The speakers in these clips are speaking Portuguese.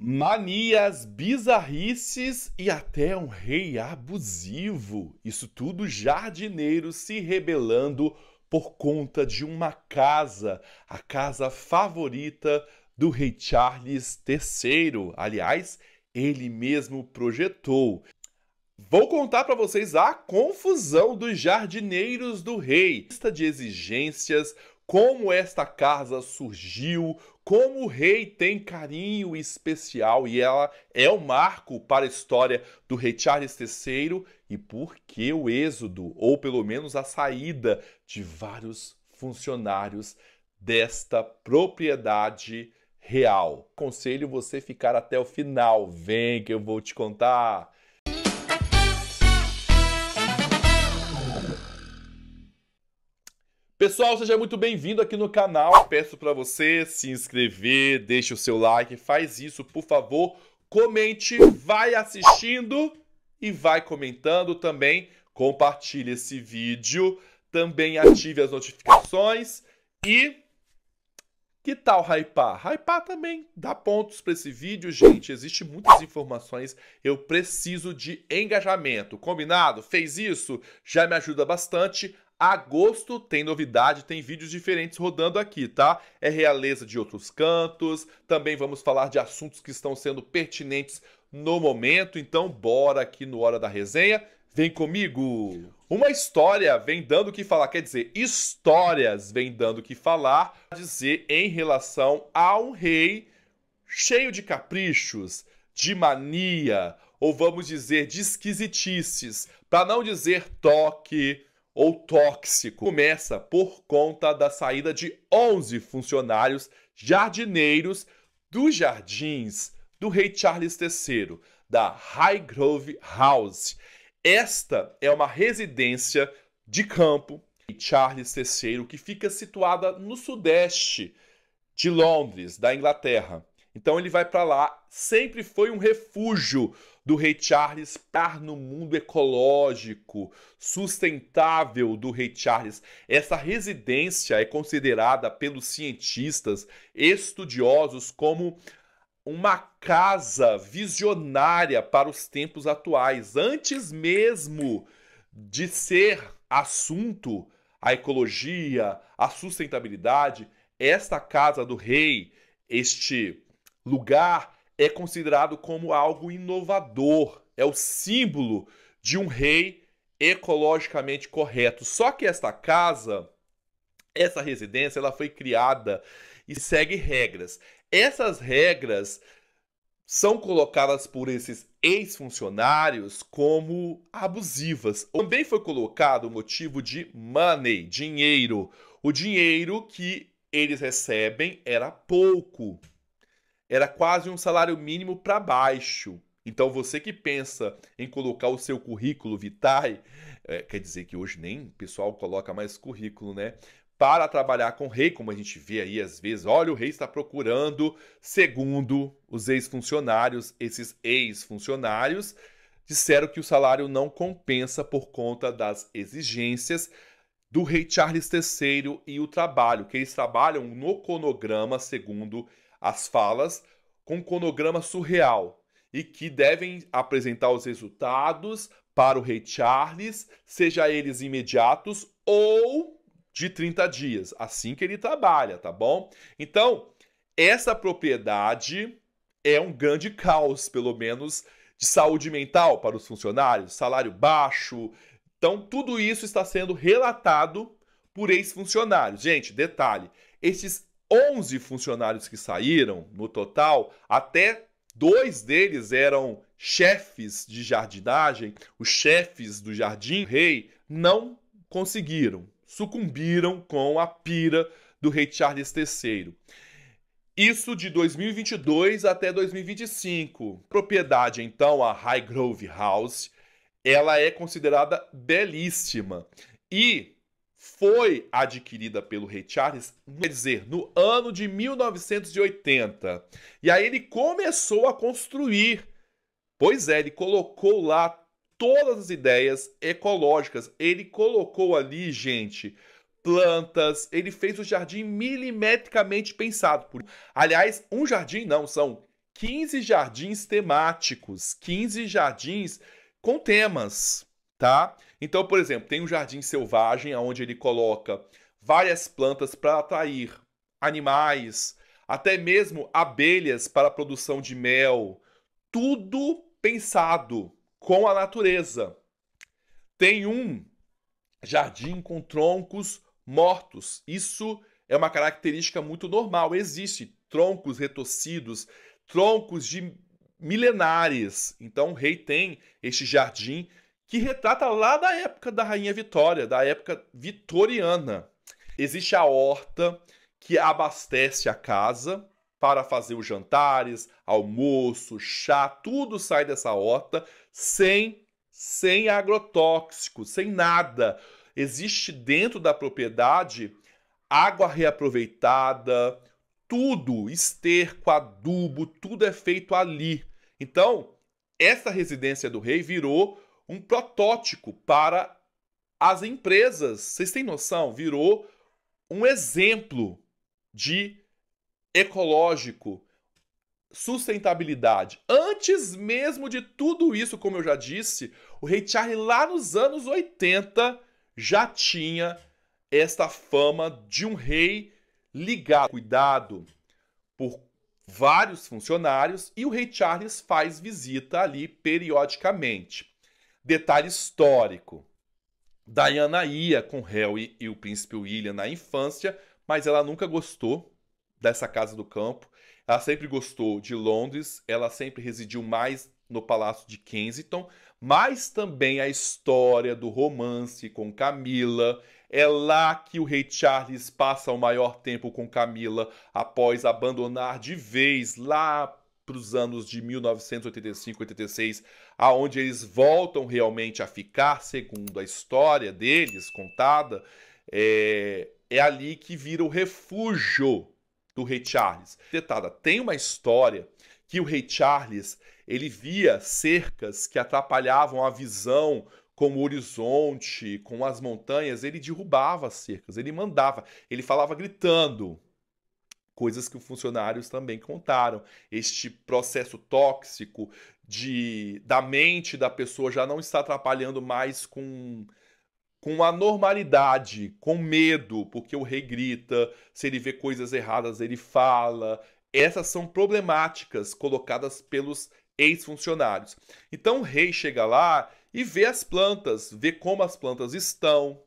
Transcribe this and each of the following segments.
Manias, bizarrices e até um rei abusivo. Isso tudo jardineiros se rebelando por conta de uma casa, a casa favorita do rei Charles III. Aliás, ele mesmo projetou. Vou contar para vocês a confusão dos jardineiros do rei, lista de exigências, como esta casa surgiu, como o rei tem carinho especial e ela é um marco para a história do rei Charles III e por que o êxodo, ou pelo menos a saída de vários funcionários desta propriedade real. Aconselho você ficar até o final, vem que eu vou te contar. Pessoal, seja muito bem-vindo aqui no canal. Peço para você se inscrever, deixe o seu like, faz isso, por favor. Comente, vai assistindo e vai comentando também. Compartilhe esse vídeo, também ative as notificações e... que tal hypar? Hypar também dá pontos para esse vídeo, gente. Existem muitas informações, eu preciso de engajamento. Combinado? Fez isso? Já me ajuda bastante. Agosto tem novidade, tem vídeos diferentes rodando aqui, tá? É realeza de outros cantos, também vamos falar de assuntos que estão sendo pertinentes no momento, então bora aqui no Hora da Resenha, vem comigo! Uma história vem dando o que falar, quer dizer, histórias vem dando o que falar, dizer em relação a um rei cheio de caprichos, de mania, ou vamos dizer de esquisitices, para não dizer toque ou tóxico. Começa por conta da saída de 11 funcionários jardineiros dos jardins do rei Charles III, da Highgrove House. Esta é uma residência de campo de Charles III que fica situada no sudeste de Londres, da Inglaterra. Então ele vai para lá, sempre foi um refúgio do rei Charles para no mundo ecológico, sustentável do rei Charles. Essa residência é considerada pelos cientistas estudiosos como uma casa visionária para os tempos atuais. Antes mesmo de ser assunto a ecologia, a sustentabilidade, esta casa do rei, este lugar é considerado como algo inovador, é o símbolo de um rei ecologicamente correto. Só que esta casa, essa residência, ela foi criada e segue regras. Essas regras são colocadas por esses ex-funcionários como abusivas. Também foi colocado o motivo de money, dinheiro. O dinheiro que eles recebem era pouco. Era quase um salário mínimo para baixo. Então você que pensa em colocar o seu currículo vitae, quer dizer que hoje nem o pessoal coloca mais currículo, né? Para trabalhar com o rei, como a gente vê aí às vezes, olha, o rei está procurando, segundo os ex-funcionários, esses ex-funcionários disseram que o salário não compensa por conta das exigências do rei Charles III e o trabalho, que eles trabalham no cronograma, segundo as falas, com um cronograma surreal e que devem apresentar os resultados para o rei Charles, seja eles imediatos ou de 30 dias, assim que ele trabalha, tá bom? Então, essa propriedade é um grande caos, pelo menos de saúde mental para os funcionários, salário baixo. Então, tudo isso está sendo relatado por ex-funcionários. Gente, detalhe, esses 11 funcionários que saíram, no total, até 2 deles eram chefes de jardinagem, os chefes do jardim rei não conseguiram, sucumbiram com a pira do rei Charles III. Isso de 2022 até 2025. Propriedade, então, a Highgrove House, ela é considerada belíssima e foi adquirida pelo rei Charles, quer dizer, no ano de 1980. E aí ele começou a construir. Pois é, ele colocou lá todas as ideias ecológicas. Ele colocou ali, gente, plantas. Ele fez o jardim milimetricamente pensado. Aliás, um jardim não, são 15 jardins temáticos, 15 jardins com temas, tá? Então, por exemplo, tem um jardim selvagem, onde ele coloca várias plantas para atrair animais, até mesmo abelhas para a produção de mel. Tudo pensado com a natureza. Tem um jardim com troncos mortos. Isso é uma característica muito normal. Existe troncos retorcidos, troncos de milenares. Então o rei tem este jardim que retrata lá da época da Rainha Vitória, da época vitoriana. Existe a horta que abastece a casa para fazer os jantares, almoço, chá, tudo sai dessa horta sem agrotóxico, sem nada. Existe dentro da propriedade água reaproveitada, tudo, esterco, adubo, tudo é feito ali. Então, essa residência do rei virou um protótipo para as empresas. Vocês têm noção? Virou um exemplo de ecológico, sustentabilidade. Antes mesmo de tudo isso, como eu já disse, o rei Charles lá nos anos 80 já tinha esta fama de um rei ligado, cuidado por vários funcionários, e o rei Charles faz visita ali periodicamente. Detalhe histórico: Diana ia com Harry e o príncipe William na infância, mas ela nunca gostou dessa casa do campo. Ela sempre gostou de Londres, ela sempre residiu mais no Palácio de Kensington, mas também a história do romance com Camila. É lá que o rei Charles passa o maior tempo com Camila após abandonar de vez lá para os anos de 1985-86, aonde eles voltam realmente a ficar, segundo a história deles contada. É ali que vira o refúgio do rei Charles. Detada, tem uma história que o rei Charles ele via cercas que atrapalhavam a visão com o horizonte, com as montanhas, ele derrubava as cercas, ele mandava, ele falava gritando. Coisas que os funcionários também contaram. Este processo tóxico da mente da pessoa já não está atrapalhando mais com a normalidade, com medo, porque o rei grita, se ele vê coisas erradas, ele fala. Essas são problemáticas colocadas pelos ex-funcionários. Então o rei chega lá e vê as plantas, vê como as plantas estão,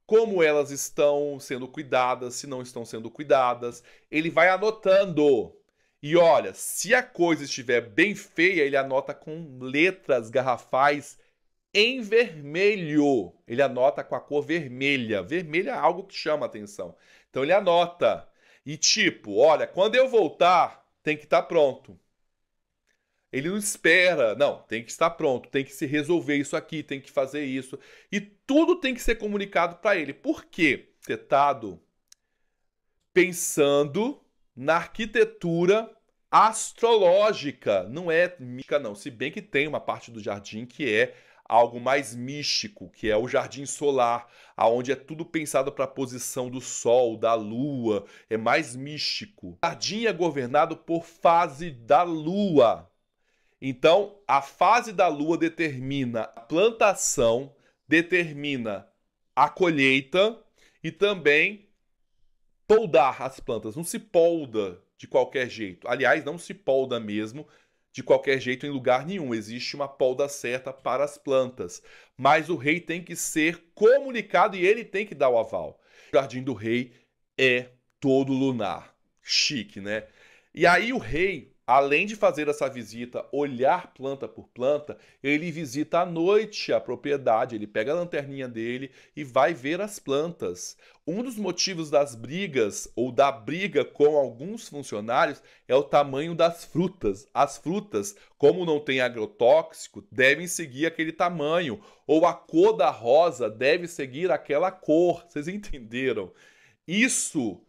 como elas estão sendo cuidadas, se não estão sendo cuidadas. Ele vai anotando. E olha, se a coisa estiver bem feia, ele anota com letras garrafais em vermelho. Ele anota com a cor vermelha. Vermelho é algo que chama a atenção. Então ele anota. E tipo, olha, quando eu voltar, tem que estar pronto. Ele não espera. Não, tem que estar pronto. Tem que se resolver isso aqui, tem que fazer isso. E tudo tem que ser comunicado para ele. Por quê? Tetado pensando na arquitetura astrológica. Não é mística, não. Se bem que tem uma parte do jardim que é algo mais místico, que é o jardim solar, aonde é tudo pensado para a posição do sol, da lua, é mais místico. O jardim é governado por fase da lua. Então, a fase da lua determina a plantação, determina a colheita e também poldar as plantas. Não se polda de qualquer jeito. Aliás, não se polda mesmo de qualquer jeito em lugar nenhum. Existe uma polda certa para as plantas. Mas o rei tem que ser comunicado e ele tem que dar o aval. O jardim do rei é todo lunar. Chique, né? E aí o rei, além de fazer essa visita, olhar planta por planta, ele visita à noite a propriedade, ele pega a lanterninha dele e vai ver as plantas. Um dos motivos das brigas, ou da briga com alguns funcionários, é o tamanho das frutas. As frutas, como não tem agrotóxico, devem seguir aquele tamanho, ou a cor da rosa deve seguir aquela cor. Vocês entenderam? Isso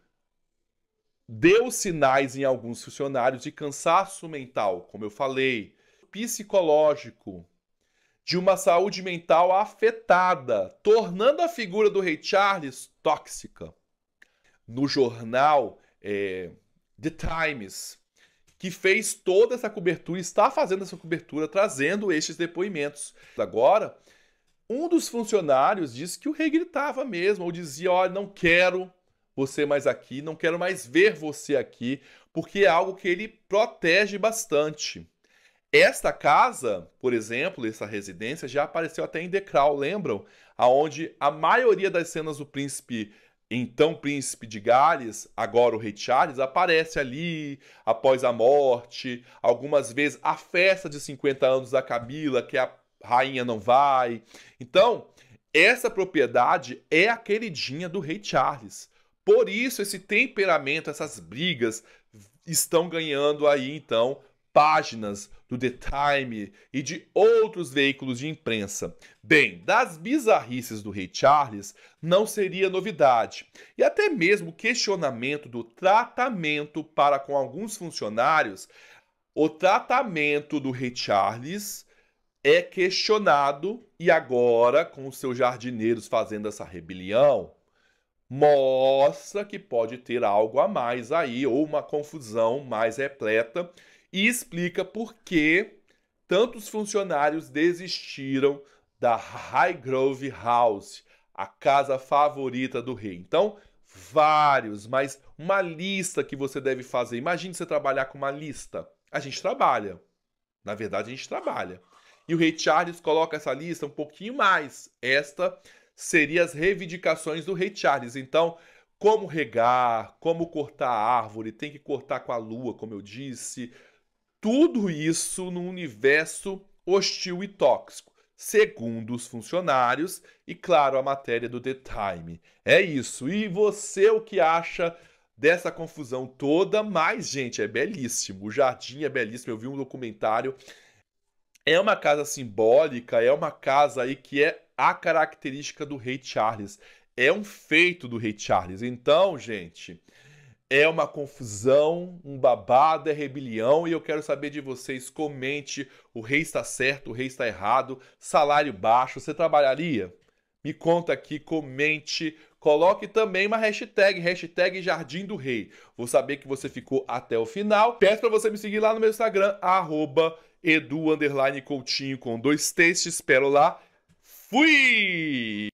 deu sinais em alguns funcionários de cansaço mental, como eu falei, psicológico, de uma saúde mental afetada, tornando a figura do rei Charles tóxica. No jornal The Times, que fez toda essa cobertura, está fazendo essa cobertura, trazendo estes depoimentos. Agora, um dos funcionários disse que o rei gritava mesmo, ou dizia, olha, não quero você mais aqui, não quero mais ver você aqui, porque é algo que ele protege bastante. Esta casa, por exemplo, essa residência, já apareceu até em The Crown, lembram? Aonde a maioria das cenas do príncipe, então príncipe de Gales, agora o rei Charles, aparece ali após a morte, algumas vezes a festa de 50 anos da Camila, que a rainha não vai. Então, essa propriedade é a queridinha do rei Charles. Por isso, esse temperamento, essas brigas estão ganhando aí, então, páginas do The Time e de outros veículos de imprensa. Bem, das bizarrices do rei Charles não seria novidade. E até mesmo o questionamento do tratamento para com alguns funcionários, o tratamento do rei Charles é questionado e agora, com os seus jardineiros fazendo essa rebelião, mostra que pode ter algo a mais aí, ou uma confusão mais repleta, e explica por que tantos funcionários desistiram da Highgrove House, a casa favorita do rei. Então, vários, mas uma lista que você deve fazer. Imagine você trabalhar com uma lista. A gente trabalha. Na verdade, a gente trabalha. E o rei Charles coloca essa lista um pouquinho mais. Esta seria as reivindicações do rei Charles. Então, como regar, como cortar a árvore, tem que cortar com a lua, como eu disse. Tudo isso num universo hostil e tóxico, segundo os funcionários e, claro, a matéria do The Time. É isso. E você, o que acha dessa confusão toda? Mas, gente, é belíssimo. O jardim é belíssimo. Eu vi um documentário. É uma casa simbólica, é uma casa aí que é a característica do rei Charles. É um feito do rei Charles. Então, gente, é uma confusão, um babado, é rebelião. E eu quero saber de vocês. Comente, o rei está certo, o rei está errado, salário baixo, você trabalharia? Me conta aqui, comente, coloque também uma hashtag Jardim do Rei. Vou saber que você ficou até o final. Peço para você me seguir lá no meu Instagram, @edu_coutinho com 2 T's. Te espero lá. Fui!